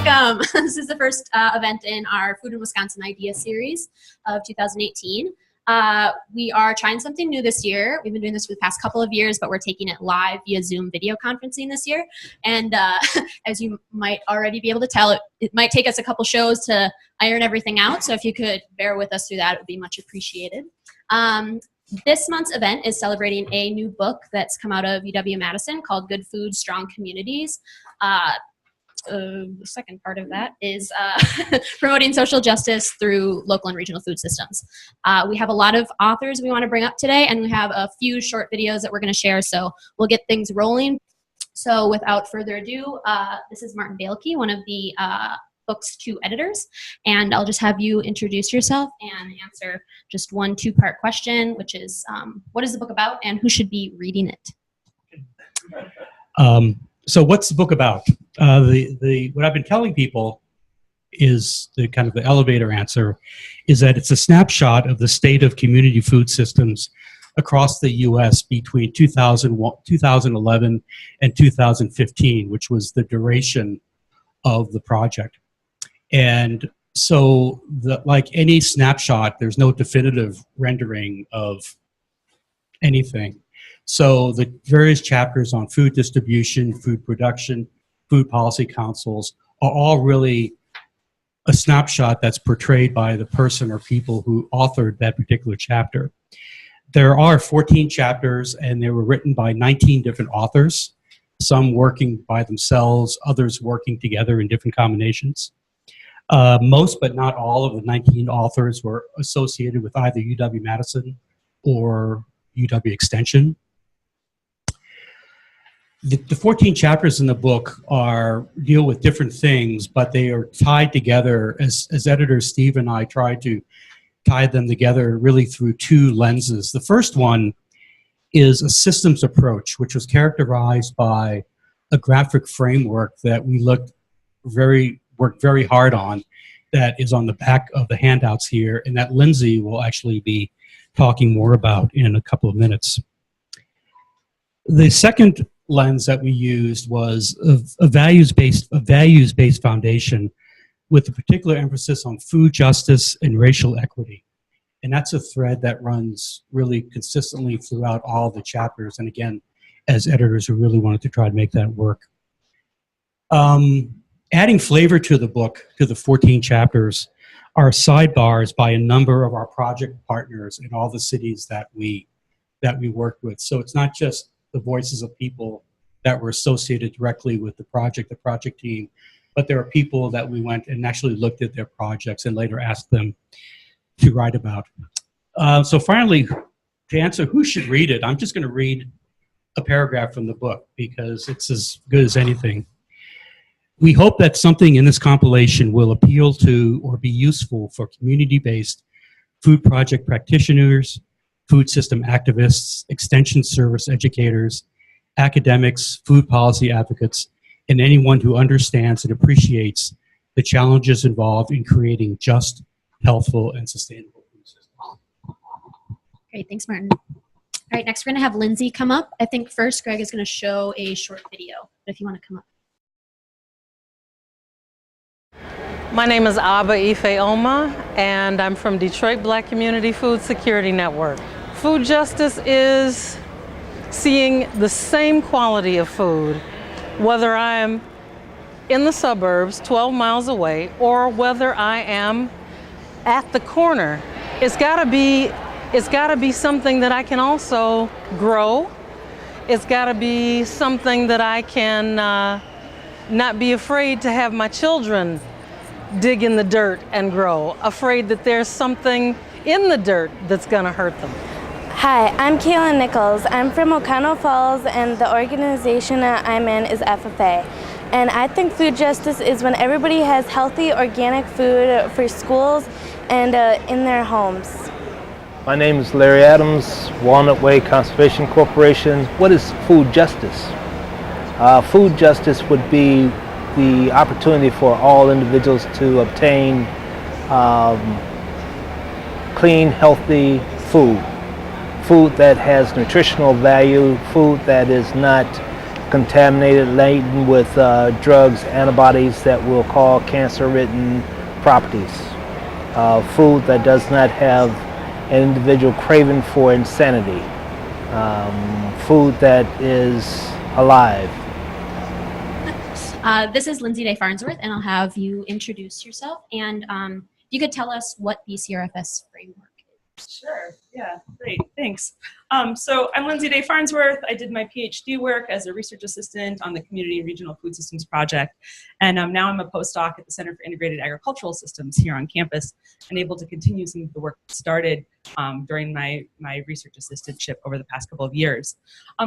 Welcome. This is the first event in our Food in Wisconsin Idea series of 2018. We are trying something new this year. We've been doing this for the past couple of years, but we're taking it live via Zoom video conferencing this year. And as you might already be able to tell, it might take us a couple shows to iron everything out. So if you could bear with us through that, it would be much appreciated. This month's event is celebrating a new book that's come out of UW-Madison called Good Food, Strong Communities. The second part of that is promoting social justice through local and regional food systems. We have a lot of authors we want to bring up today, and we have a few short videos that we're going to share, so we'll get things rolling. So without further ado, this is Martin Bailke, one of the book's two editors, and I'll just have you introduce yourself and answer just one two-part question, which is what is the book about and who should be reading it? So what's the book about? What I've been telling people is the kind of the elevator answer is that it's a snapshot of the state of community food systems across the U.S. between 2011 and 2015, which was the duration of the project. And so, like any snapshot, there's no definitive rendering of anything. So the various chapters on food distribution, food production, food policy councils are all really a snapshot that's portrayed by the person or people who authored that particular chapter. There are 14 chapters, and they were written by 19 different authors, some working by themselves, others working together in different combinations. Most, but not all, of the 19 authors were associated with either UW-Madison or UW Extension. The 14 chapters in the book deal with different things, but they are tied together. As editors, Steve and I tried to tie them together really through two lenses. The first one is a systems approach, which was characterized by a graphic framework that we worked very hard on, that is on the back of the handouts here, and that Lindsay will actually be talking more about in a couple of minutes. The second lens that we used was a values-based foundation with a particular emphasis on food justice and racial equity. And that's a thread that runs really consistently throughout all the chapters. And again, as editors, we really wanted to try to make that work. Adding flavor to the book, to the 14 chapters, are sidebars by a number of our project partners in all the cities that we worked with. So it's not just the voices of people that were associated directly with the project team, but there are people that we went and actually looked at their projects and later asked them to write about. So finally, to answer who should read it, I'm just going to read a paragraph from the book because it's as good as anything. We hope that something in this compilation will appeal to or be useful for community-based food project practitioners, food system activists, extension service educators, academics, food policy advocates, and anyone who understands and appreciates the challenges involved in creating just, healthful, and sustainable food systems. Great, thanks, Martin. All right, next we're going to have Lindsay come up. I think first Greg is going to show a short video, but if you want to come up. My name is Aba Ife-Oma, and I'm from Detroit Black Community Food Security Network. Food justice is seeing the same quality of food, whether I'm in the suburbs 12 miles away or whether I am at the corner. It's gotta be something that I can also grow. It's gotta be something that I can not be afraid to have my children dig in the dirt and grow, afraid that there's something in the dirt that's gonna hurt them. Hi, I'm Kaylin Nichols. I'm from Oconto Falls, and the organization that I'm in is FFA. And I think food justice is when everybody has healthy, organic food for schools and in their homes. My name is Larry Adams, Walnut Way Conservation Corporation. What is food justice? Food justice would be the opportunity for all individuals to obtain clean, healthy food. Food that has nutritional value, food that is not contaminated, laden with drugs, antibodies that will cause cancer-ridden properties. Food that does not have an individual craving for insanity. Food that is alive. This is Lindsay Day Farnsworth, and I'll have you introduce yourself, and you could tell us what the CRFS framework is. Sure, yeah, great, thanks. So I'm Lindsay Day Farnsworth. I did my PhD work as a research assistant on the Community and Regional Food Systems Project, and now I'm a postdoc at the Center for Integrated Agricultural Systems here on campus, and able to continue some of the work started during my research assistantship over the past couple of years.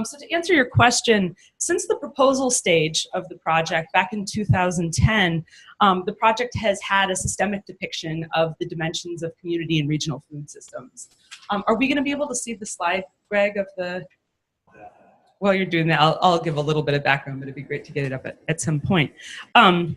So to answer your question, since the proposal stage of the project back in 2010, the project has had a systemic depiction of the dimensions of community and regional food systems. Are we going to be able to see the slide, Greg, of the... While you're doing that, I'll give a little bit of background, but it'd be great to get it up at some point. And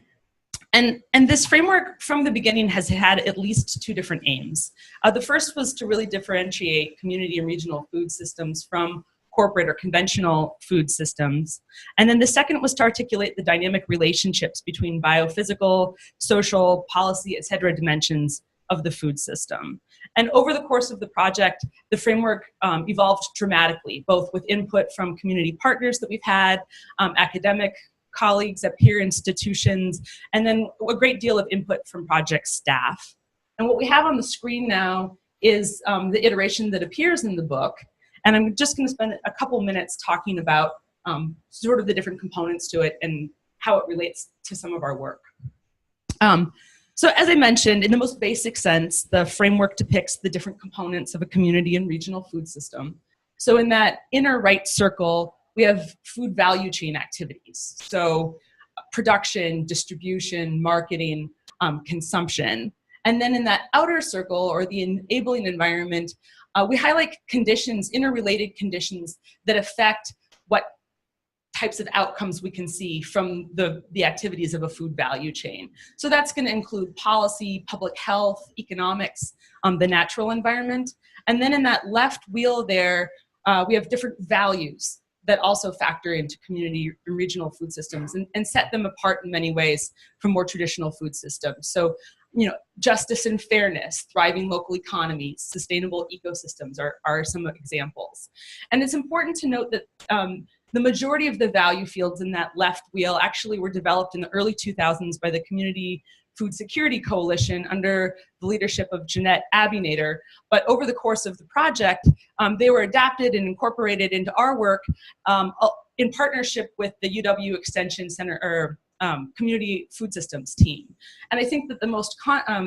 this framework from the beginning has had at least two different aims. The first was to really differentiate community and regional food systems from corporate or conventional food systems. And then the second was to articulate the dynamic relationships between biophysical, social, policy, et cetera dimensions of the food system. And over the course of the project, the framework evolved dramatically, both with input from community partners that we've had, academic colleagues at peer institutions, and then a great deal of input from project staff. And what we have on the screen now is the iteration that appears in the book. And I'm just going to spend a couple minutes talking about sort of the different components to it and how it relates to some of our work. So as I mentioned, in the most basic sense, the framework depicts the different components of a community and regional food system. So in that inner right circle, we have food value chain activities. So production, distribution, marketing, consumption. And then in that outer circle, or the enabling environment, we highlight conditions, interrelated conditions that affect what types of outcomes we can see from the activities of a food value chain. So that's going to include policy, public health, economics, the natural environment. And then in that left wheel there, we have different values that also factor into community and regional food systems and set them apart in many ways from more traditional food systems. So, you know, justice and fairness, thriving local economies, sustainable ecosystems are some examples. And it's important to note that the majority of the value fields in that left wheel actually were developed in the early 2000s by the Community Food Security Coalition under the leadership of Jeanette Abinader. But over the course of the project, they were adapted and incorporated into our work in partnership with the UW Extension Center, or Community Food Systems team. And I think that the most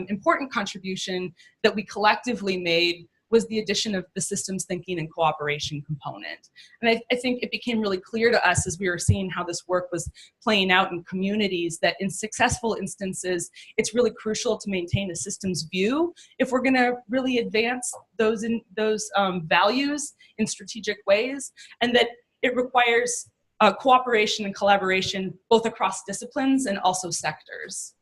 important contribution that we collectively made was the addition of the systems thinking and cooperation component. And I think it became really clear to us as we were seeing how this work was playing out in communities that in successful instances, it's really crucial to maintain a systems view if we're gonna really advance those values in strategic ways, and that it requires cooperation and collaboration both across disciplines and also sectors.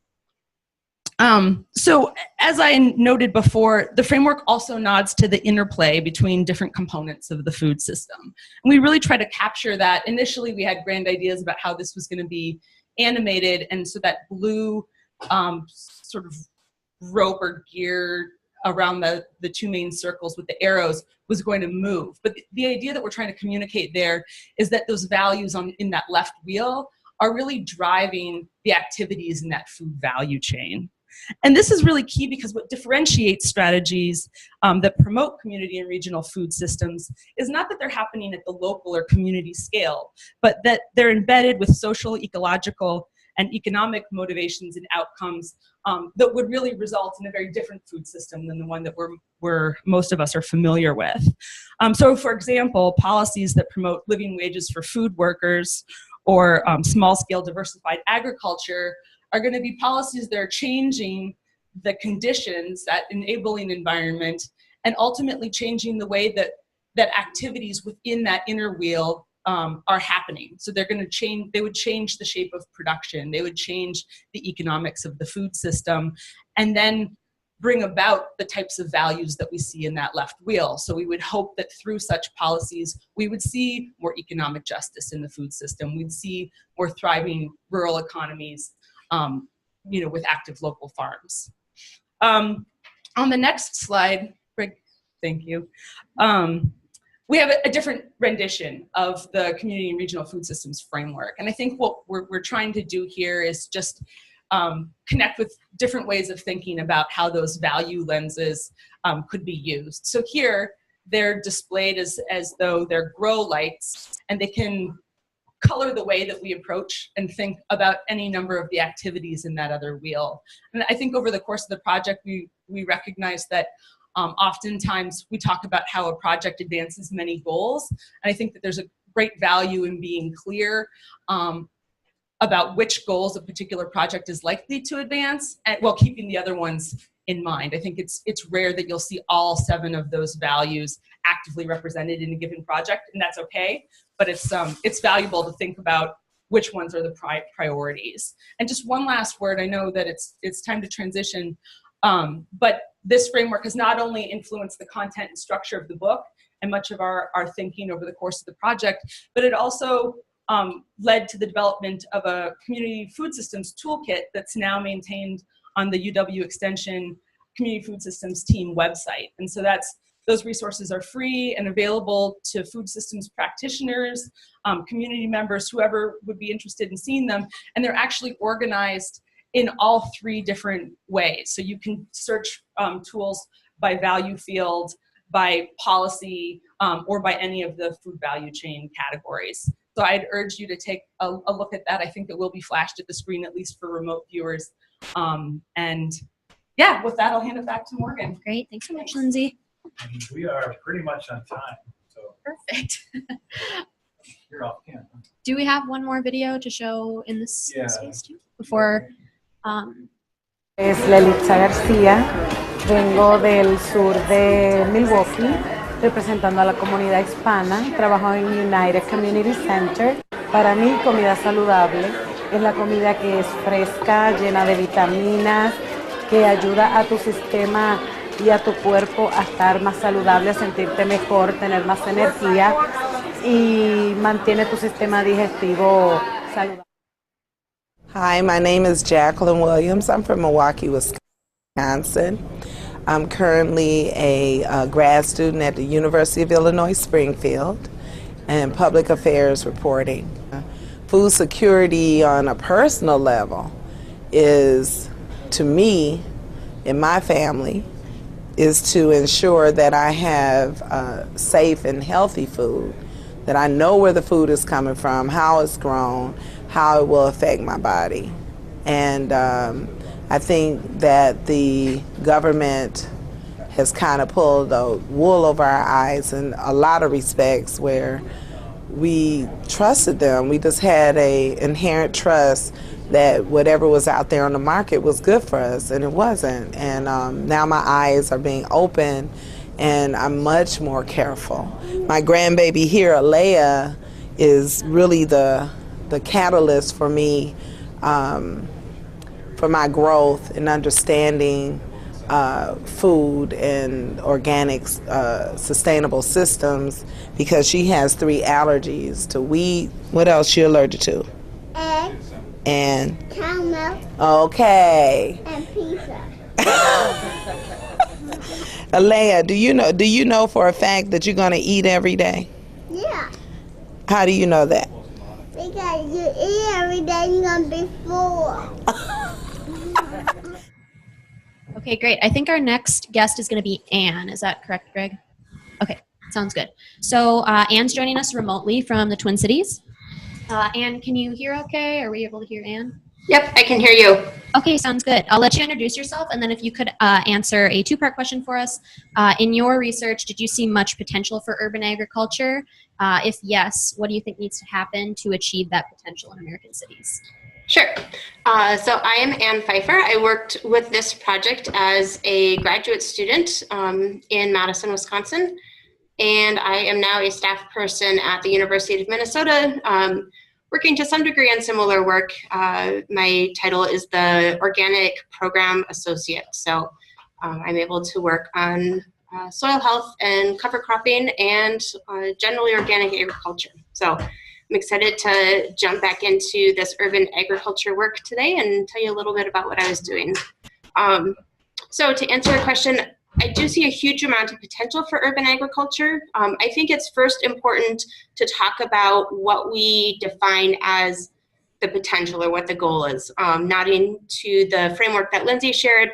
So as I noted before, the framework also nods to the interplay between different components of the food system. And we really try to capture that. Initially, we had grand ideas about how this was going to be animated, and so that blue sort of rope or gear around the two main circles with the arrows was going to move. But the idea that we're trying to communicate there is that those values in that left wheel are really driving the activities in that food value chain. And this is really key because what differentiates strategies that promote community and regional food systems is not that they're happening at the local or community scale, but that they're embedded with social, ecological, and economic motivations and outcomes that would really result in a very different food system than the one that most of us are familiar with. So for example, policies that promote living wages for food workers or small-scale diversified agriculture are going to be policies that are changing the conditions, that enabling environment, and ultimately changing the way that activities within that inner wheel are happening. So they're going to change, they would change the shape of production, they would change the economics of the food system, and then bring about the types of values that we see in that left wheel. So we would hope that through such policies, we would see more economic justice in the food system. We'd see more thriving rural economies, with active local farms. On the next slide, Greg, thank you. We have a different rendition of the community and regional food systems framework. And I think what we're trying to do here is just connect with different ways of thinking about how those value lenses could be used. So here, they're displayed as though they're grow lights, and they can color the way that we approach and think about any number of the activities in that other wheel. And I think over the course of the project, we recognize that oftentimes we talk about how a project advances many goals. And I think that there's a great value in being clear about which goals a particular project is likely to advance, while keeping the other ones in mind. I think it's rare that you'll see all 7 of those values actively represented in a given project, and that's okay. But it's valuable to think about which ones are the priorities. And just one last word, I know that it's time to transition, but this framework has not only influenced the content and structure of the book and much of our thinking over the course of the project, but it also led to the development of a community food systems toolkit that's now maintained on the UW Extension Community Food Systems Team website. And so those resources are free and available to food systems practitioners, community members, whoever would be interested in seeing them. And they're actually organized in all 3 different ways. So you can search tools by value field, by policy, or by any of the food value chain categories. So I'd urge you to take a look at that. I think it will be flashed at the screen, at least for remote viewers. And yeah, with that, I'll hand it back to Morgan. Great, thanks so much, Lindsay. And we are pretty much on time, so Perfect. you're off camera. Do we have one more video to show in this space too? Before, Es Lelitza García, vengo del sur de Milwaukee, representando a la comunidad hispana, trabajo en United Community Center. Para mí, comida saludable es la comida que es fresca, llena de vitaminas, que ayuda a tu sistema y a tu cuerpo a estar más saludable, a sentirte mejor, tener más energía y mantiene tu sistema digestivo saludable. Hi, my name is Jacqueline Williams. I'm from Milwaukee, Wisconsin. I'm currently a grad student at the University of Illinois Springfield in public affairs reporting. Food security on a personal level is, to me, in my family, is to ensure that I have safe and healthy food, that I know where the food is coming from, how it's grown, how it will affect my body. And I think that the government has kind of pulled the wool over our eyes in a lot of respects where we trusted them. We just had an inherent trust that whatever was out there on the market was good for us, and it wasn't. And now my eyes are being opened, and I'm much more careful. My grandbaby here, Alea, is really the catalyst for me, for my growth and understanding food and organic, sustainable systems, because she has 3 allergies to wheat. What else she allergic to? Eggs. And Cow milk. Okay. And pizza. Alea, do you know for a fact that you're going to eat every day? Yeah. How do you know that? Because you eat every day, you're going to be full. okay, great. I think our next guest is going to be Anne. Is that correct, Greg? Okay, sounds good. So Anne's joining us remotely from the Twin Cities. Anne, can you hear okay? Are we able to hear Anne? Yep, I can hear you. Okay, sounds good. I'll let you introduce yourself, and then if you could answer a 2-part question for us. In your research, did you see much potential for urban agriculture? If yes, what do you think needs to happen to achieve that potential in American cities? Sure. So I am Ann Pfeiffer. I worked with this project as a graduate student in Madison, Wisconsin, and I am now a staff person at the University of Minnesota, working to some degree on similar work. My title is the Organic Program Associate. So I'm able to work on soil health and cover cropping and generally organic agriculture. So I'm excited to jump back into this urban agriculture work today and tell you a little bit about what I was doing. So to answer your question, I do see a huge amount of potential for urban agriculture. I think it's first important to talk about what we define as the potential or what the goal is. Nodding to the framework that Lindsay shared,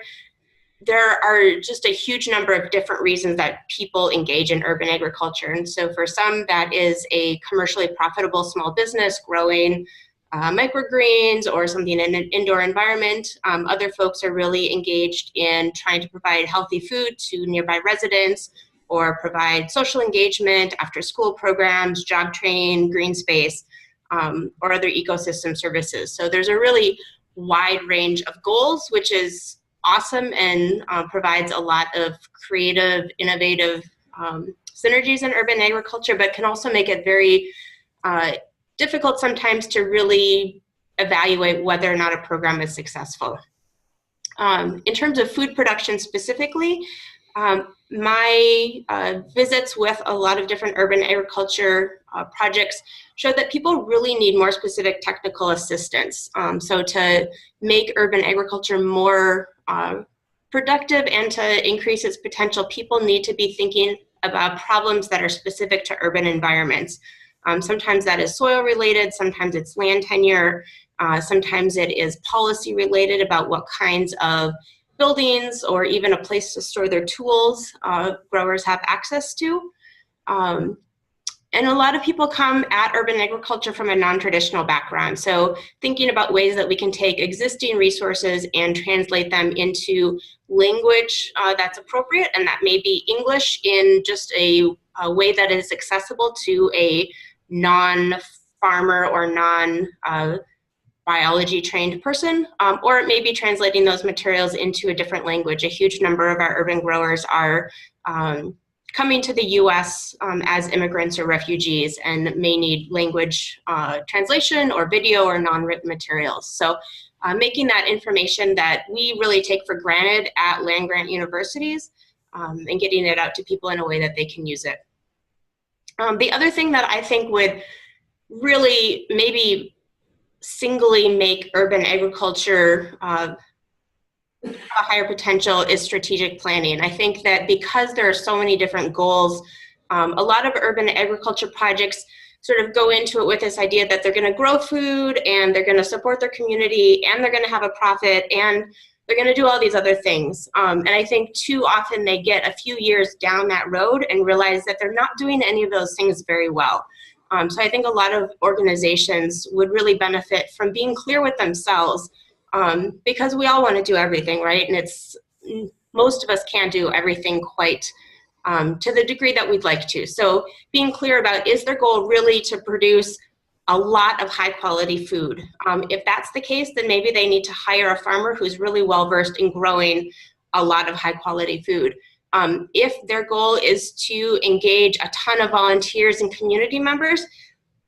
there are just a huge number of different reasons that people engage in urban agriculture. And so for some, that is a commercially profitable small business growing microgreens or something in an indoor environment. Other folks are really engaged in trying to provide healthy food to nearby residents or provide social engagement, after school programs, job training, green space, or other ecosystem services. So there's a really wide range of goals, which is awesome and provides a lot of creative, innovative synergies in urban agriculture, but can also make it very difficult sometimes to really evaluate whether or not a program is successful. In terms of food production specifically, my visits with a lot of different urban agriculture projects show that people really need more specific technical assistance. So to make urban agriculture more productive and to increase its potential, people need to be thinking about problems that are specific to urban environments. Sometimes that is soil related, sometimes it's land tenure, sometimes it is policy related about what kinds of buildings or even a place to store their tools growers have access to. And a lot of people come at urban agriculture from a non-traditional background. So thinking about ways that we can take existing resources and translate them into language that's appropriate, and that may be English in just a way that is accessible to a non-farmer or non-biology trained person, or it may be translating those materials into a different language. A huge number of our urban growers are coming to the US as immigrants or refugees and may need language translation or video or non-written materials. So making that information that we really take for granted at land-grant universities and getting it out to people in a way that they can use it. The other thing that I think would really maybe singly make urban agriculture a higher potential is strategic planning. I think that because there are so many different goals, a lot of urban agriculture projects sort of go into it with this idea that they're going to grow food and they're going to support their community and they're going to have a profit and they're going to do all these other things. And I think too often they get a few years down that road and realize that they're not doing any of those things very well. So I think a lot of organizations would really benefit from being clear with themselves, because we all want to do everything, right? And most of us can't do everything quite to the degree that we'd like to. So being clear about, is their goal really to produce a lot of high quality food? If that's the case, then maybe they need to hire a farmer who's really well versed in growing a lot of high quality food. If their goal is to engage a ton of volunteers and community members,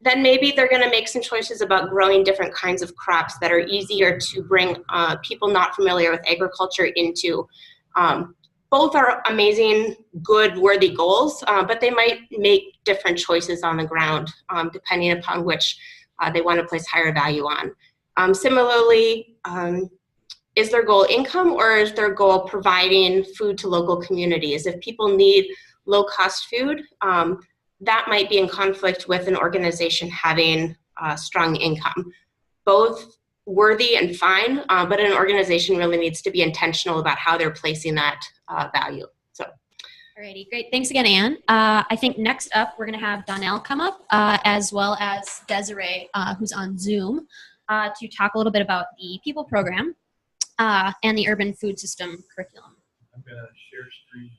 then maybe they're going to make some choices about growing different kinds of crops that are easier to bring people not familiar with agriculture into. Both are amazing, good, worthy goals, but they might make different choices on the ground depending upon which they want to place higher value on. Similarly, is their goal income, or is their goal providing food to local communities? If people need low-cost food, that might be in conflict with an organization having strong income. Both worthy and fine, but an organization really needs to be intentional about how they're placing that value. So. Alrighty, great. Thanks again, Anne. I think next up, we're going to have Donnell come up, as well as Desiree, who's on Zoom, to talk a little bit about the People program and the urban food system curriculum. I'm going to share screen.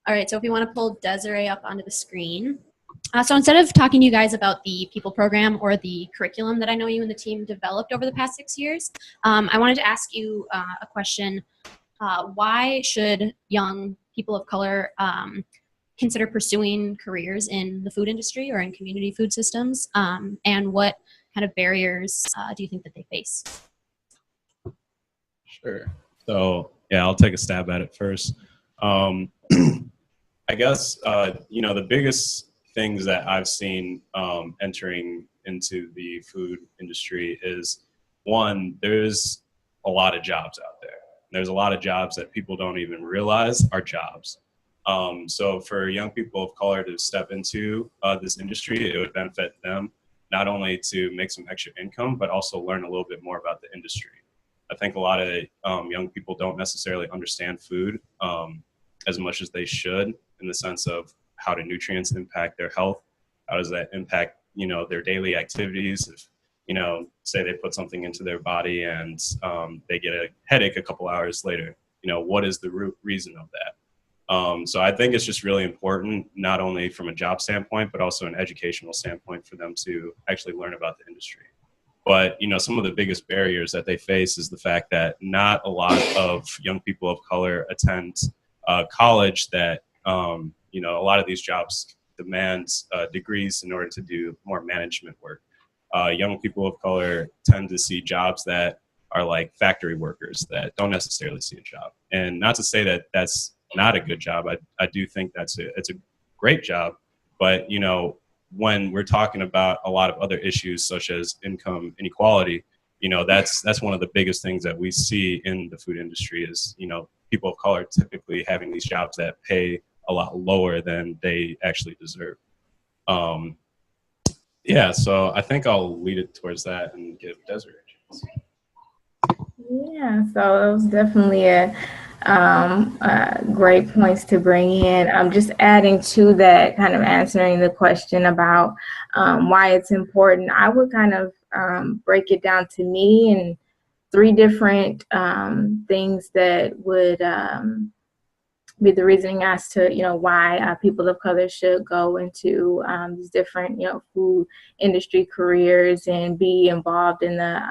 All right, so if you want to pull Desiree up onto the screen. So instead of talking to you guys about the people program or the curriculum that I know you and the team developed over the past 6 years, I wanted to ask you a question. Why should young people of color consider pursuing careers in the food industry or in community food systems? And what kind of barriers do you think that they face? Sure. So yeah, I'll take a stab at it first. I guess, the biggest things that I've seen entering into the food industry is, one, there's a lot of jobs out there. There's a lot of jobs that people don't even realize are jobs. So for young people of color to step into this industry, it would benefit them not only to make some extra income, but also learn a little bit more about the industry. I think a lot of young people don't necessarily understand food as much as they should, in the sense of how do nutrients impact their health? How does that impact, their daily activities? If, say they put something into their body and they get a headache a couple hours later, what is the root reason of that? So I think it's just really important, not only from a job standpoint, but also an educational standpoint for them to actually learn about the industry. But, some of the biggest barriers that they face is the fact that not a lot of young people of color attend college, that, a lot of these jobs demand degrees in order to do more management work. Young people of color tend to see jobs that are like factory workers that don't necessarily see a job. And not to say that that's not a good job. I do think it's a great job. But, when we're talking about a lot of other issues such as income inequality, that's one of the biggest things that we see in the food industry is, people of color typically having these jobs that pay a lot lower than they actually deserve. So I think I'll lead it towards that and give Desiree a chance. Yeah, so it was definitely a great points to bring in. I'm just adding to that, kind of answering the question about why it's important. I would kind of break it down to me in 3 different things that would be the reasoning as to why people of color should go into these different food industry careers and be involved in the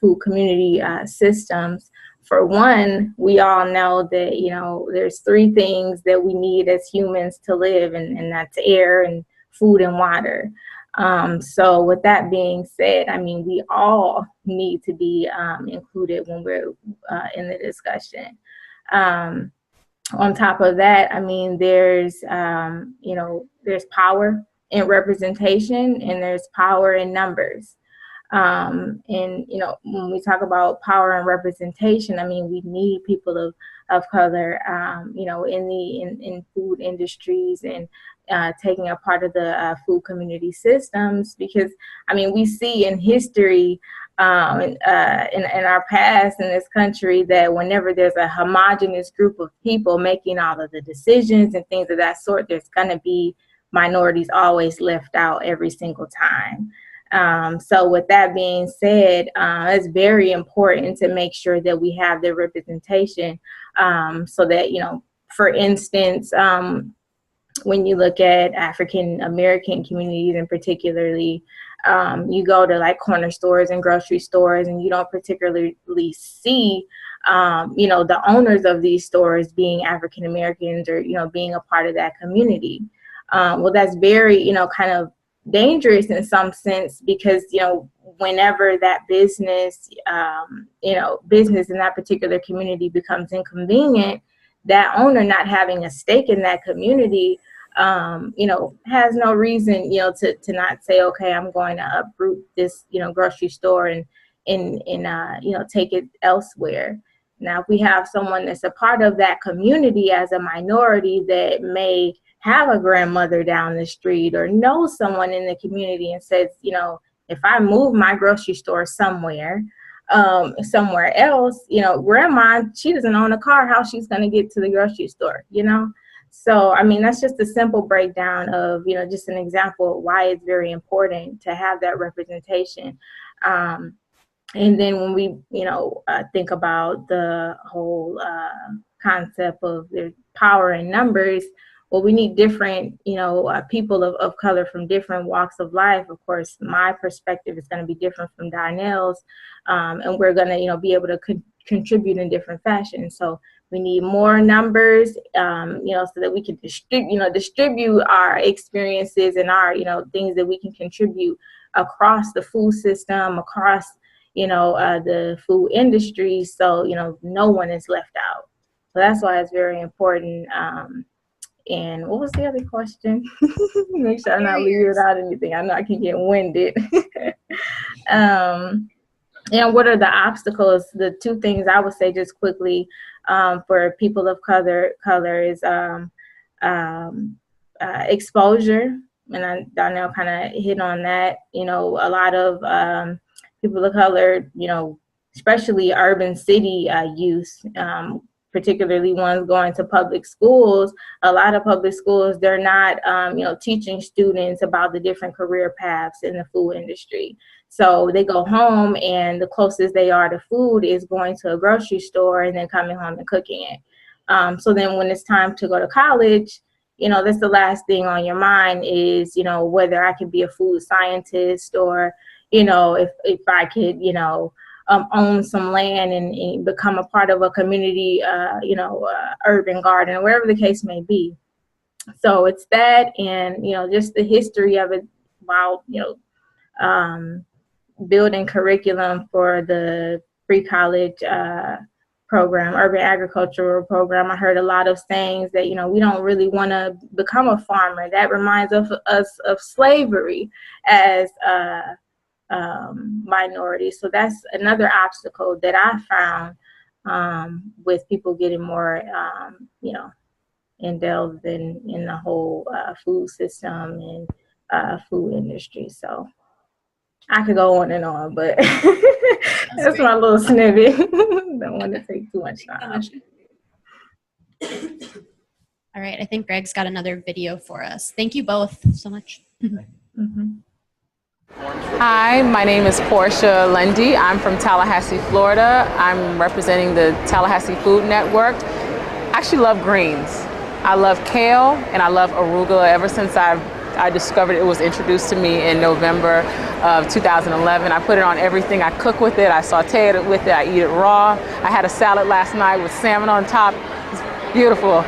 food community systems. For one, we all know that there's 3 things that we need as humans to live, and that's air and food and water. So with that being said, I mean, we all need to be included when we're in the discussion. On top of that, I mean, there's power in representation and there's power in numbers. And, when we talk about power and representation, I mean, we need people of color, in food industries and taking a part of the food community systems, because, I mean, we see in history, in our past in this country, that whenever there's a homogenous group of people making all of the decisions and things of that sort, there's going to be minorities always left out every single time. So with that being said, it's very important to make sure that we have the representation, so that, for instance, when you look at African American communities, and particularly, you go to like corner stores and grocery stores, and you don't particularly see, the owners of these stores being African Americans or, being a part of that community. Well, that's very, kind of dangerous in some sense, because, whenever that business in that particular community becomes inconvenient, that owner not having a stake in that community, has no reason, to not say, okay, I'm going to uproot this, grocery store and take it elsewhere. Now, if we have someone that's a part of that community as a minority that may have a grandmother down the street or know someone in the community and says, if I move my grocery store somewhere else, grandma, she doesn't own a car, how she's going to get to the grocery store, So, I mean, that's just a simple breakdown of, just an example of why it's very important to have that representation. And then when we, think about the whole concept of power in numbers, well, we need different, people of color from different walks of life. Of course, my perspective is going to be different from Darnell's, and we're going to, be able to contribute in different fashions. So we need more numbers, so that we can distribute our experiences and our, things that we can contribute across the food system, across, the food industry. So, no one is left out. So that's why it's very important. And what was the other question? Make sure I'm not leaving out anything. I know I can get winded. And what are the obstacles? The two things I would say just quickly for people of color is exposure. And Donnell kind of hit on that. A lot of people of color, especially urban city youth, particularly ones going to public schools, a lot of public schools, they're not, teaching students about the different career paths in the food industry. So they go home and the closest they are to food is going to a grocery store and then coming home and cooking it. So then when it's time to go to college, that's the last thing on your mind is, whether I could be a food scientist or, if I could, own some land and become a part of a community, urban garden, wherever the case may be. So it's that, and, just the history of it while, building curriculum for the pre-college program, urban agricultural program. I heard a lot of sayings that, we don't really want to become a farmer. That reminds us of slavery as minorities. So that's another obstacle that I found with people getting more, involved in the whole food system and food industry. So I could go on and on, but that's my little snippet. Don't want to take too much time. All right, I think Greg's got another video for us. Thank you both so much. Mm-hmm. Hi, my name is Portia Lundy. I'm from Tallahassee, Florida. I'm representing the Tallahassee Food Network. I actually love greens. I love kale and I love arugula. Ever since I discovered it was introduced to me in November of 2011. I put it on everything. I cook with it. I saute it with it. I eat it raw. I had a salad last night with salmon on top. It's beautiful.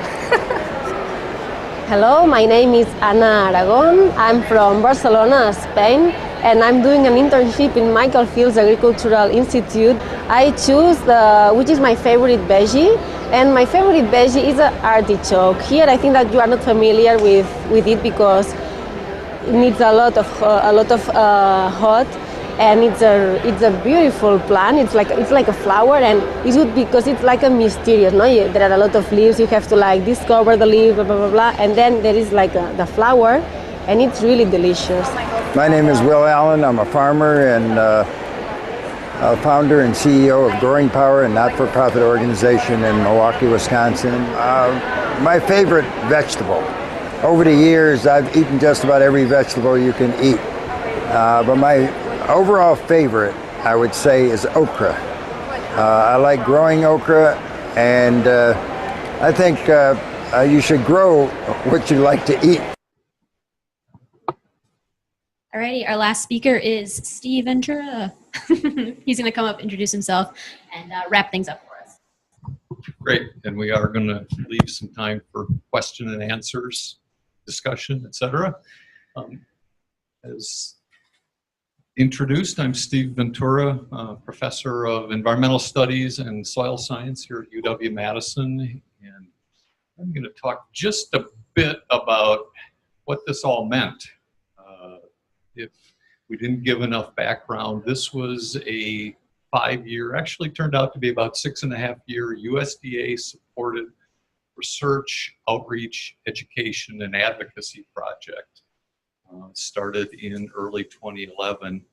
Hello, my name is Ana Aragon. I'm from Barcelona, Spain, and I'm doing an internship in Michael Fields Agricultural Institute. I choose which is my favorite veggie, and my favorite veggie is an artichoke. Here, I think that you are not familiar with it because it needs a lot of hot, and it's a beautiful plant. It's like a flower, and it's good because it's like a mysterious. No, there are a lot of leaves. You have to discover the leaves, blah blah blah blah, and then there is the flower, and it's really delicious. My name is Will Allen. I'm a farmer and founder and CEO of Growing Power, a not-for-profit organization in Milwaukee, Wisconsin. My favorite vegetable. Over the years, I've eaten just about every vegetable you can eat, but my overall favorite, I would say, is okra. I like growing okra, and I think you should grow what you like to eat. Alrighty, our last speaker is Steve Ventura. He's going to come up, introduce himself, and wrap things up for us. Great, and we are going to leave some time for question and answers, discussion, etc. As introduced, I'm Steve Ventura, professor of environmental studies and soil science here at UW-Madison, and I'm going to talk just a bit about what this all meant. If we didn't give enough background, this was a 5-year, actually turned out to be about 6.5-year USDA-supported research, outreach, education, and advocacy project. Started in early 2011.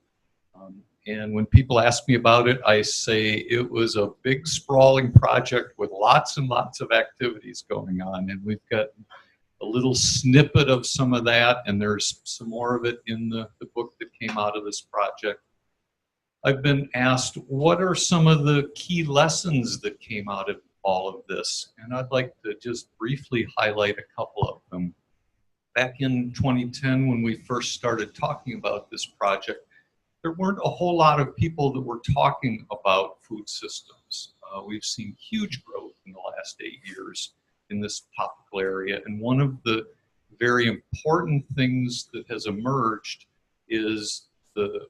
And when people ask me about it, I say it was a big sprawling project with lots and lots of activities going on. And we've got a little snippet of some of that, and there's some more of it in the book that came out of this project. I've been asked, what are some of the key lessons that came out of all of this, and I'd like to just briefly highlight a couple of them. Back in 2010, when we first started talking about this project, there weren't a whole lot of people that were talking about food systems. We've seen huge growth in the last 8 years in this topical area, and one of the very important things that has emerged is the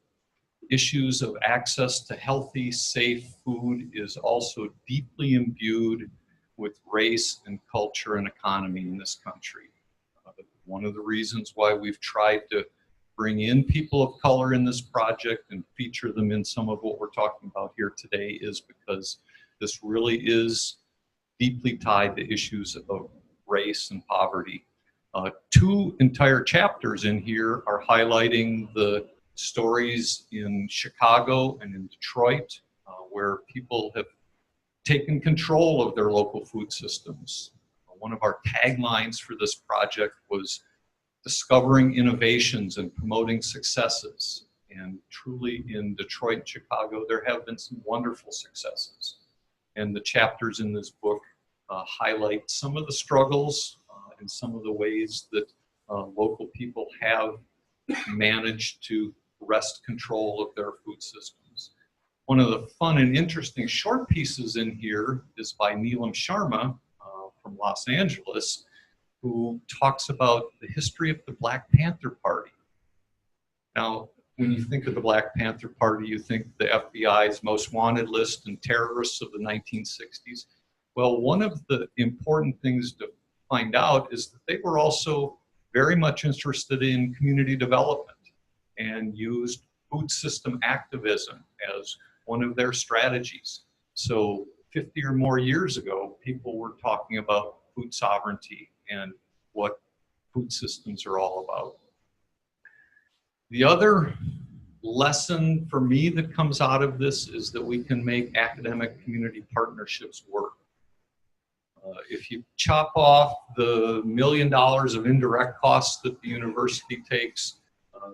issues of access to healthy, safe food is also deeply imbued with race and culture and economy in this country. One of the reasons why we've tried to bring in people of color in this project and feature them in some of what we're talking about here today is because this really is deeply tied to issues of race and poverty. 2 entire chapters in here are highlighting the stories in Chicago and in Detroit, where people have taken control of their local food systems. One of our taglines for this project was discovering innovations and promoting successes. And truly in Detroit and Chicago, there have been some wonderful successes. And the chapters in this book highlight some of the struggles and some of the ways that local people have managed to wrest control of their food systems. One of the fun and interesting short pieces in here is by Neelam Sharma from Los Angeles, who talks about the history of the Black Panther Party. Now, when you think of the Black Panther Party, you think the FBI's most wanted list and terrorists of the 1960s. Well, one of the important things to find out is that they were also very much interested in community development and used food system activism as one of their strategies. So 50 or more years ago, people were talking about food sovereignty and what food systems are all about. The other lesson for me that comes out of this is that we can make academic community partnerships work. If you chop off the $1 million of indirect costs that the university takes,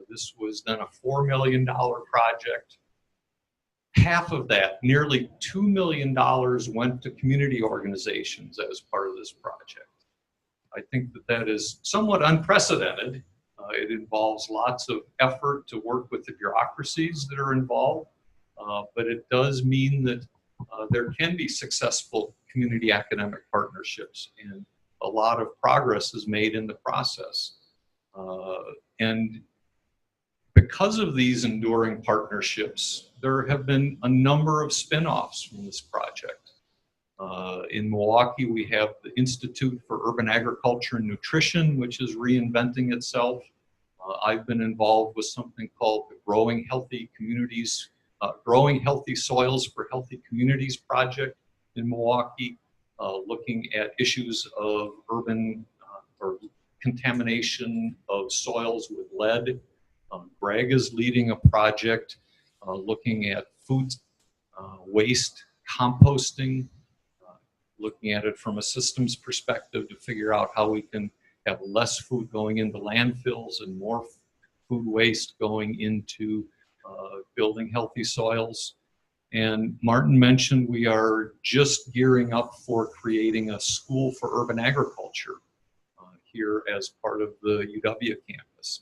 this was then a $4 million project. Half of that, nearly $2 million, went to community organizations as part of this project. I think that that is somewhat unprecedented. It involves lots of effort to work with the bureaucracies that are involved, but it does mean that there can be successful community academic partnerships, and a lot of progress is made in the process. And because of these enduring partnerships, there have been a number of spin-offs from this project. In Milwaukee, we have the Institute for Urban Agriculture and Nutrition, which is reinventing itself. I've been involved with something called the Growing Healthy Soils for Healthy Communities project in Milwaukee, looking at issues of urban or contamination of soils with lead. Greg is leading a project looking at food waste composting, looking at it from a systems perspective to figure out how we can have less food going into landfills and more food waste going into building healthy soils. And Martin mentioned we are just gearing up for creating a school for urban agriculture here as part of the UW campus.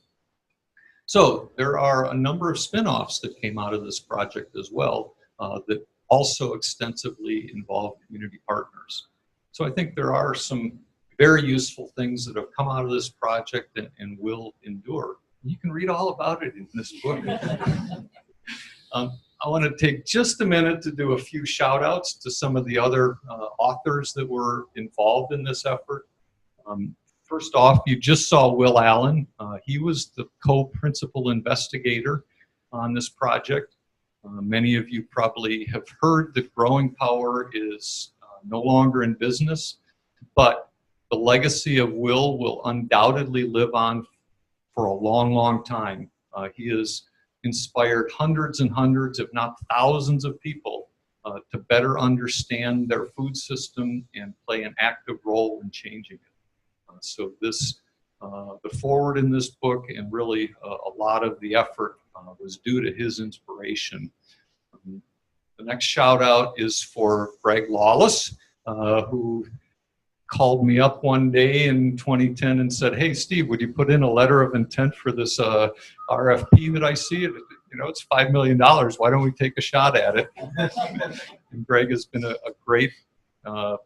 So there are a number of spin-offs that came out of this project as well that also extensively involve community partners. So I think there are some very useful things that have come out of this project and will endure. You can read all about it in this book. I want to take just a minute to do a few shout outs to some of the other authors that were involved in this effort. First off, you just saw Will Allen. He was the co-principal investigator on this project. Many of you probably have heard that Growing Power is no longer in business, but the legacy of Will undoubtedly live on for a long, long time. He has inspired hundreds and hundreds, if not thousands of people to better understand their food system and play an active role in changing it. So this, the forward in this book and really a lot of the effort was due to his inspiration. The next shout out is for Greg Lawless. who called me up one day in 2010 and said, "Hey, Steve, would you put in a letter of intent for this RFP that I see? It's $5 million. Why don't we take a shot at it?" And Greg has been a great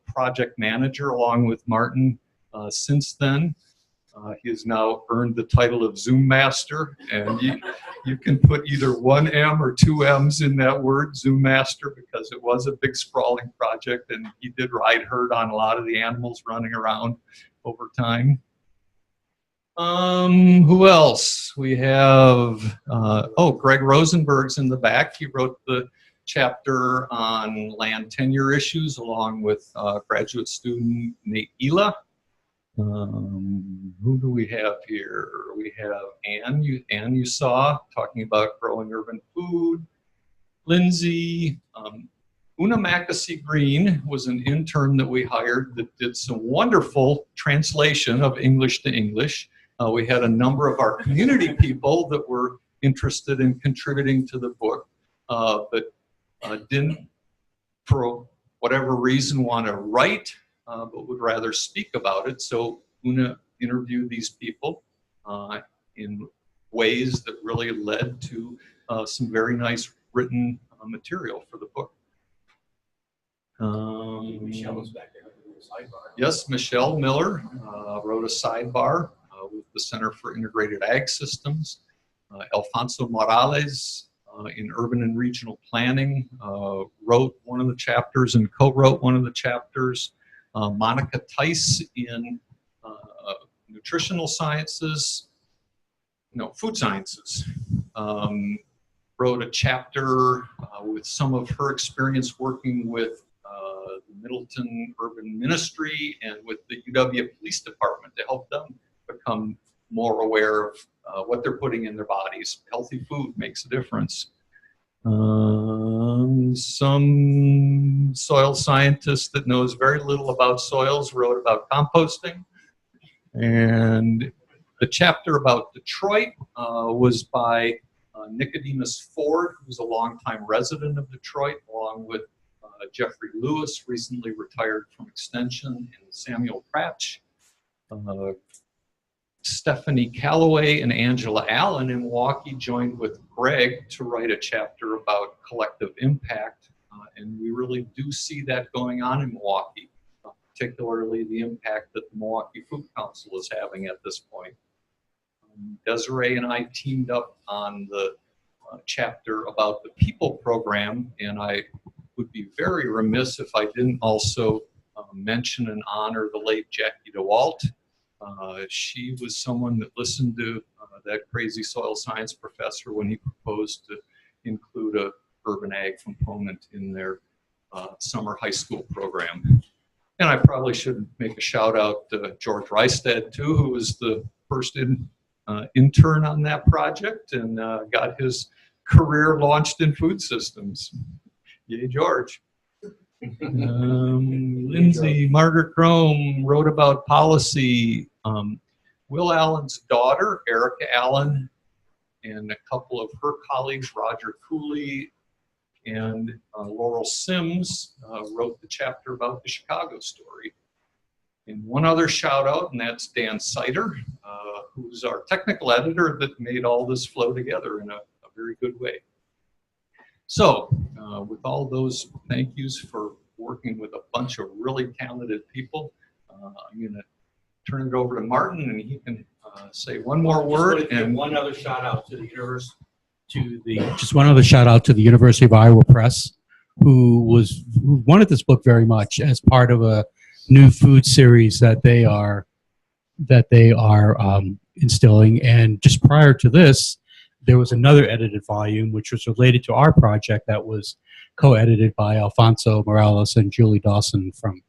project manager along with Martin since then. He has now earned the title of Zoom Master, and you can put either one M or two M's in that word, Zoom Master, because it was a big sprawling project, and he did ride herd on a lot of the animals running around over time. Who else? We have, Greg Rosenberg's in the back. He wrote the chapter on land tenure issues along with graduate student Nate Ela. Who do we have here? We have Anne you saw, talking about growing urban food. Lindsay, Una Mackesy Green was an intern that we hired that did some wonderful translation of English to English. We had a number of our community people that were interested in contributing to the book, but didn't, for whatever reason, want to write, but would rather speak about it. So Una interviewed these people in ways that really led to some very nice written material for the book. Michelle was back there with the sidebar. Yes, Michelle Miller wrote a sidebar with the Center for Integrated Ag Systems. Alfonso Morales in Urban and Regional Planning wrote one of the chapters and co-wrote one of the chapters. Monica Tice in Nutritional Sciences, Food Sciences, wrote a chapter with some of her experience working with the Middleton Urban Ministry and with the UW Police Department to help them become more aware of what they're putting in their bodies. Healthy food makes a difference. Some soil scientist that knows very little about soils wrote about composting. And the chapter about Detroit was by Nicodemus Ford, who's a longtime resident of Detroit, along with Jeffrey Lewis, recently retired from Extension, and Samuel Pratch. Stephanie Calloway and Angela Allen in Milwaukee joined with Greg to write a chapter about collective impact, and we really do see that going on in Milwaukee, particularly the impact that the Milwaukee Food Council is having at this point. Desiree and I teamed up on the chapter about the People program, and I would be very remiss if I didn't also mention and honor the late Jackie DeWalt. She was someone that listened to that crazy soil science professor when he proposed to include a urban ag component in their summer high school program. And I probably should make a shout out to George Reistad too, who was the first intern on that project and got his career launched in food systems. Yay, George. Lindsay, Margaret Crome wrote about policy. Will Allen's daughter, Erica Allen, and a couple of her colleagues, Roger Cooley and Laurel Sims, wrote the chapter about the Chicago story. And one other shout out, and that's Dan Sider, who's our technical editor that made all this flow together in a very good way. So, with all those thank yous for working with a bunch of really talented people, I'm going to turn it over to Martin, and he can say one more word. And one other shout out to the University of Iowa Press, who wanted this book very much as part of a new food series that they are instilling. And just prior to this, there was another edited volume which was related to our project that was co-edited by Alfonso Morales and Julie Dawson from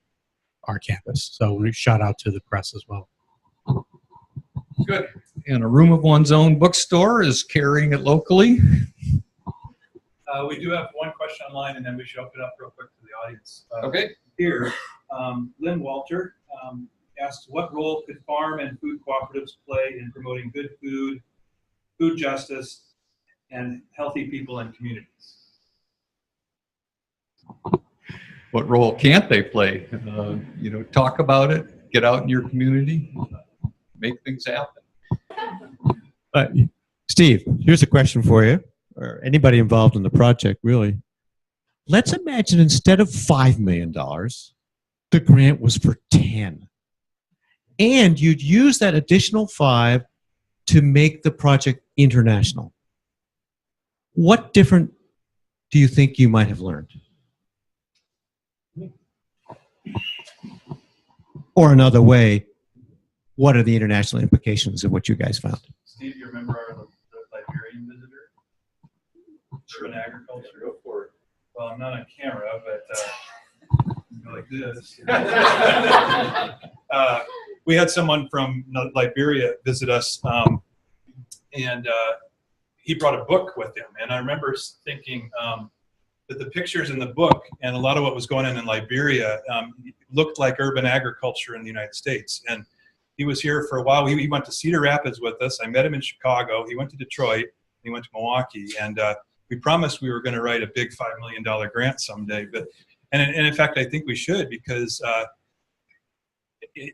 our campus. So we shout out to the press as well. Good. And a room of one's own bookstore is carrying it locally. We do have one question online, and then we should open it up real quick to the audience. Okay. Here, Lynn Walter asks, what role could farm and food cooperatives play in promoting good food, food justice, and healthy people and communities? what role can't they play? Talk about it, get out in your community, make things happen. Steve, here's a question for you, or anybody involved in the project, really. Let's imagine instead of $5 million, the grant was for 10. And you'd use that additional 5 to make the project international. What different do you think you might have learned? Or another way, what are the international implications of what you guys found? Steve, you remember the Liberian visitor? Urban agriculture. Go for it. Well, I'm not on camera, but go like this. We had someone from Liberia visit us, and he brought a book with him. And I remember thinking that the pictures in the book and a lot of what was going on in Liberia looked like urban agriculture in the United States. And he was here for a while. He went to Cedar Rapids with us. I met him in Chicago. He went to Detroit. He went to Milwaukee. And we promised we were going to write a big $5 million grant someday. And in fact, I think we should, because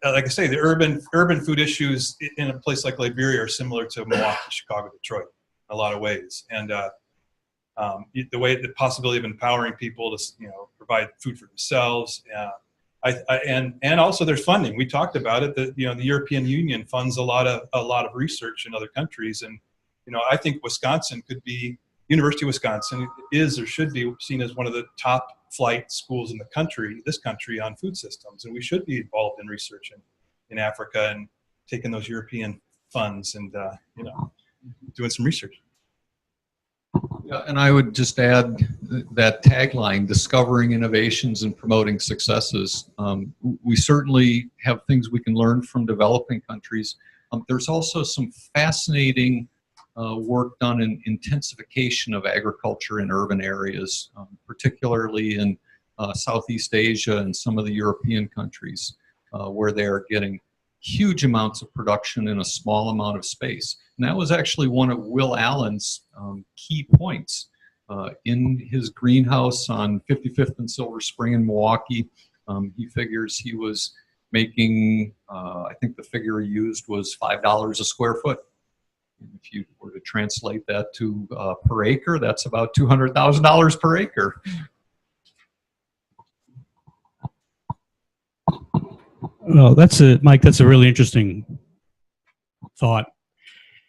like I say, the urban food issues in a place like Liberia are similar to Milwaukee, Chicago, Detroit in a lot of ways. And the possibility of empowering people to provide food for themselves. And also there's funding. We talked about it, that the European Union funds a lot of research in other countries, and I think Wisconsin could be, University of Wisconsin is or should be seen as one of the top flight schools in this country on food systems, and we should be involved in research in Africa and taking those European funds and doing some research. Yeah, and I would just add that tagline, discovering innovations and promoting successes. We certainly have things we can learn from developing countries. There's also some fascinating work done in intensification of agriculture in urban areas, particularly in Southeast Asia and some of the European countries, where they're getting huge amounts of production in a small amount of space. And that was actually one of Will Allen's key points in his greenhouse on 55th and Silver Spring in Milwaukee. He figures he was making, I think the figure he used was $5 a square foot. And if you were to translate that to per acre, that's about $200,000 per acre. Well, Mike, that's a really interesting thought.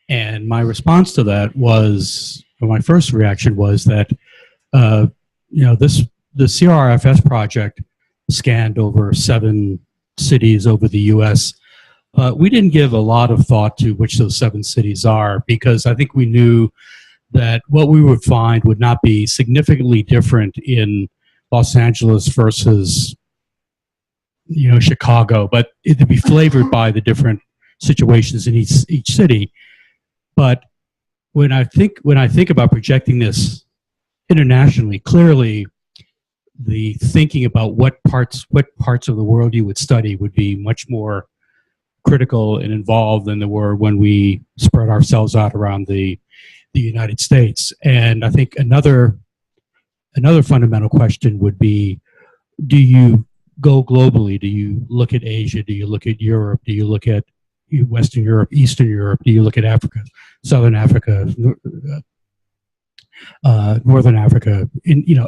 And my response to that was, or my first reaction was that, the CRFS project scanned over 7 cities over the U.S. We didn't give a lot of thought to which those 7 cities are, because I think we knew that what we would find would not be significantly different in Los Angeles versus Chicago, but it would be flavored by the different situations in each city. But when I think about projecting this internationally, clearly the thinking about what parts of the world you would study would be much more critical and involved than they were when we spread ourselves out around the United States. And I think another fundamental question would be, do you go globally? Do you look at Asia? Do you look at Europe? Do you look at Western Europe, Eastern Europe? Do you look at Africa, Southern Africa, Northern Africa,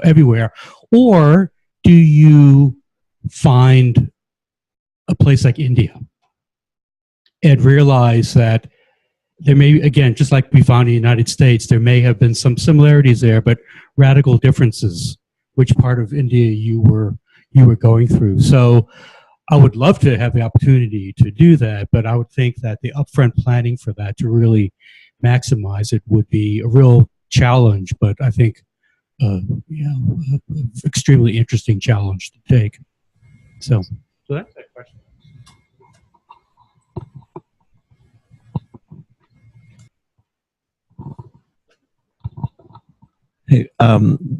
everywhere? Or do you find a place like India and realize that there may, again, just like we found in the United States, there may have been some similarities there, but radical differences, which part of India you were going through. So I would love to have the opportunity to do that, but I would think that the upfront planning for that to really maximize it would be a real challenge, but I think extremely interesting challenge to take. So that's that question. Hey,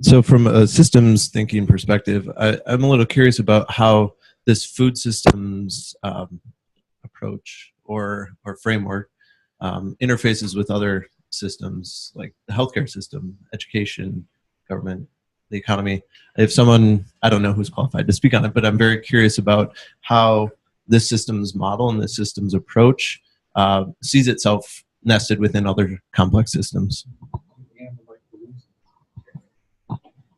so from a systems thinking perspective, I'm a little curious about how this food systems approach or framework interfaces with other systems like the healthcare system, education, government. the economy. If someone, I don't know who's qualified to speak on it, but I'm very curious about how this system's model and this system's approach sees itself nested within other complex systems.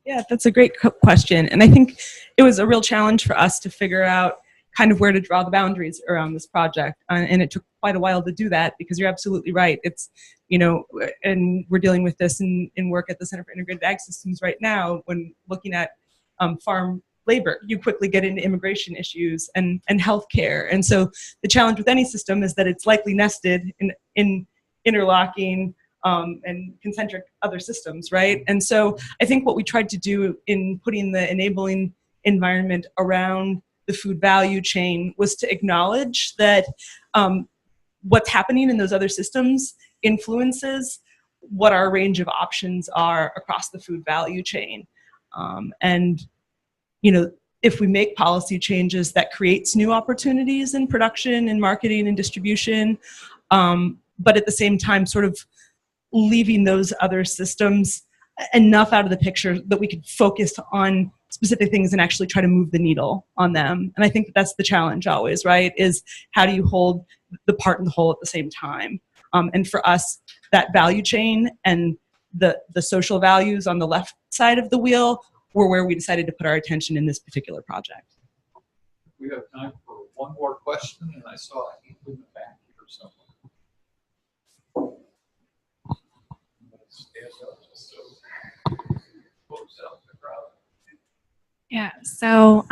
Yeah, that's a great question. And I think it was a real challenge for us to figure out kind of where to draw the boundaries around this project. And it took quite a while to do that, because you're absolutely right. It's, you know, and we're dealing with this in work at the Center for Integrated Ag Systems right now. When looking at farm labor, you quickly get into immigration issues and healthcare. And so the challenge with any system is that it's likely nested in interlocking and concentric other systems, right? And so I think what we tried to do in putting the enabling environment around the food value chain was to acknowledge that what's happening in those other systems influences what our range of options are across the food value chain. And, you know, if we make policy changes, that creates new opportunities in production and marketing and distribution, but at the same time sort of leaving those other systems enough out of the picture that we could focus on specific things and actually try to move the needle on them. And I think that's the challenge always, right? Is how do you hold the part and the whole at the same time? And for us, that value chain and the social values on the left side of the wheel were where we decided to put our attention in this particular project. We have time for one more question, and I saw a hand in the back here somewhere. Yeah, so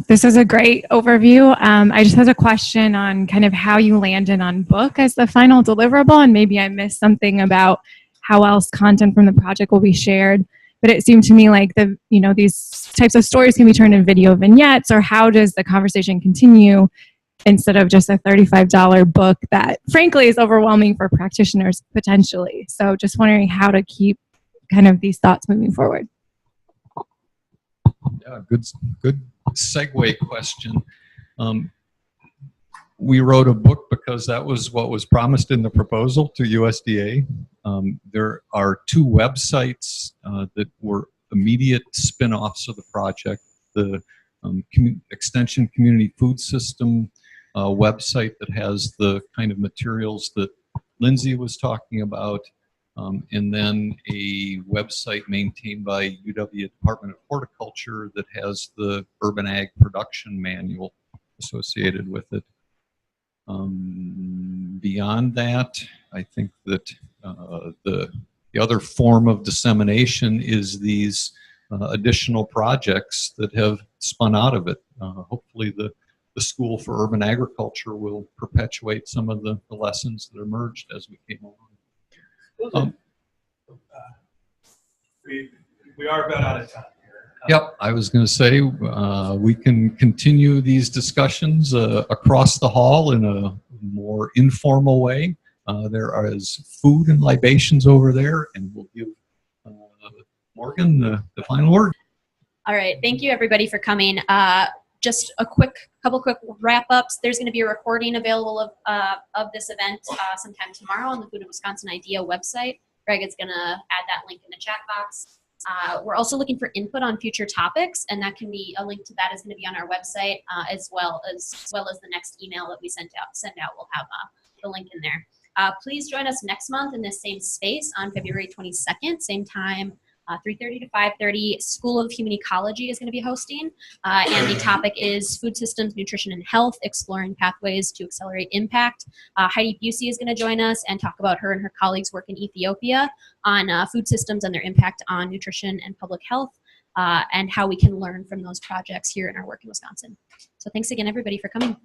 this is a great overview. I just had a question on kind of how you landed on book as the final deliverable, and maybe I missed something about how else content from the project will be shared. But it seemed to me like these types of stories can be turned into video vignettes, or how does the conversation continue instead of just a $35 book that frankly is overwhelming for practitioners potentially. So just wondering how to keep kind of these thoughts moving forward. Yeah, good segue question. We wrote a book because that was what was promised in the proposal to USDA. There are two websites that were immediate spin-offs of the project. The Extension Community Food System website that has the kind of materials that Lindsay was talking about, and then a website maintained by UW Department of Horticulture that has the Urban Ag Production Manual associated with it. Beyond that, I think that the other form of dissemination is these additional projects that have spun out of it. Hopefully the School for Urban Agriculture will perpetuate some of the lessons that emerged as we came along. We are about out of time here. Yep, I was going to say we can continue these discussions across the hall in a more informal way. There is food and libations over there, and we'll give Morgan the final word. All right, thank you everybody for coming. Just a couple quick wrap-ups. There's going to be a recording available of this event sometime tomorrow on the Food in Wisconsin Idea website. Greg is going to add that link in the chat box. We're also looking for input on future topics, and that can be a link to that is going to be on our website as well as the next email that we send out. We'll have the link in there. Please join us next month in this same space on February 22nd, same time. 3:30 to 5:30, School of Human Ecology is going to be hosting, and the topic is Food Systems, Nutrition, and Health, Exploring Pathways to Accelerate Impact. Heidi Busey is going to join us and talk about her and her colleagues' work in Ethiopia on food systems and their impact on nutrition and public health, and how we can learn from those projects here in our work in Wisconsin. So thanks again, everybody, for coming.